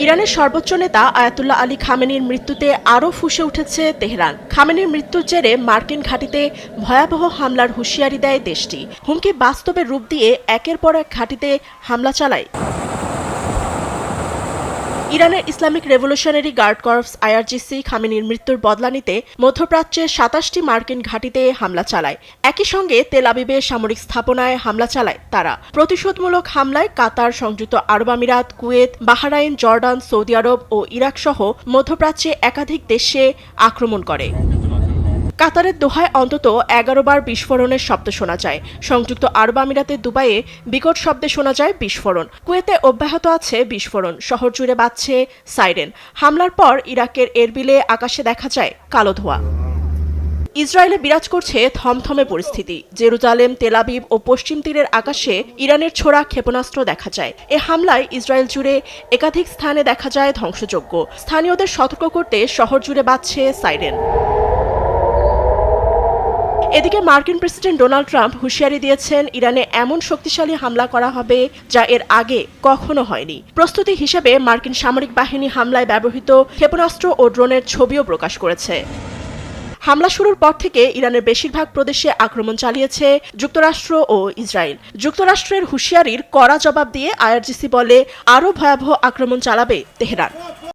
ইরানের সর্বোচ্চ নেতা আয়াতুল্লাহ আলী খামেনির মৃত্যুতে আরও ফুঁসে উঠেছে তেহরান। খামেনির মৃত্যুর জেরে মার্কিন ঘাঁটিতে ভয়াবহ হামলার হুঁশিয়ারি দেয় দেশটি। হুমকি বাস্তবে রূপ দিয়ে একের পর এক ঘাঁটিতে হামলা চালায় ইরানের Islamic revolutionary guard corps IRGC. খামেনির মৃত্যুর বদলা নিতে মধ্যপ্রাচ্যের ২৭টি মার্কিন ঘাঁটিতে হামলা চালায়। একই সঙ্গে তেল আবিবে সামরিক স্থাপনায় হামলা চালায় তারা। প্রতিশোধমূলক হামলায় কাতার, সংযুক্ত আরব আমিরাত, কুয়েত, বাহরাইন, জর্ডান, সৌদি আরব ও ইরাক সহ মধ্যপ্রাচ্যে একাধিক দেশে আক্রমণ করে। কাতারের দোহায় অন্তত ১১ বার বিস্ফোরণের শব্দ শোনা যায়। সংযুক্ত আরব আমিরাতের দুবাইয়ে বিকট শব্দে শোনা যায় বিস্ফোরণ। কুয়েতে অব্যাহত আছে বিস্ফোরণ। শহর জুড়ে বাজছে সাইরেন। হামলার পর ইরাকের এরবিলে আকাশে দেখা যায় কালো ধোঁয়া। ইসরায়েলে বিরাজ করছে থমথমে পরিস্থিতি। জেরুজালেম, তেল আবিব ও পশ্চিম তীরের আকাশে ইরানের ছোড়া ক্ষেপণাস্ত্র দেখা যায়। এ হামলায় ইসরায়েল জুড়ে একাধিক স্থানে দেখা যায় ধ্বংসযজ্ঞ। স্থানীয়দের সতর্ক করতে শহর জুড়ে বাজছে সাইরেন। এদিকে মার্কিন প্রেসিডেন্ট ডোনাল্ড ট্রাম্প হুঁশিয়ারি দিয়েছেন, ইরানে এমন শক্তিশালী হামলা করা হবে যা এর আগে কখনো হয়নি। প্রস্তুতি হিসেবে মার্কিন সামরিক বাহিনী হামলায় ব্যবহৃত ক্ষেপণাস্ত্র ও ড্রোনের ছবিও প্রকাশ করেছে। হামলা শুরুর পর থেকে ইরানের বেশিরভাগ প্রদেশে আক্রমণ চালিয়েছে যুক্তরাষ্ট্র ও ইসরায়েল। যুক্তরাষ্ট্রের হুঁশিয়ারির কড়া জবাব দিয়ে আইআরজিসি বলে, আরও ভয়াবহ আক্রমণ চালাবে তেহরান।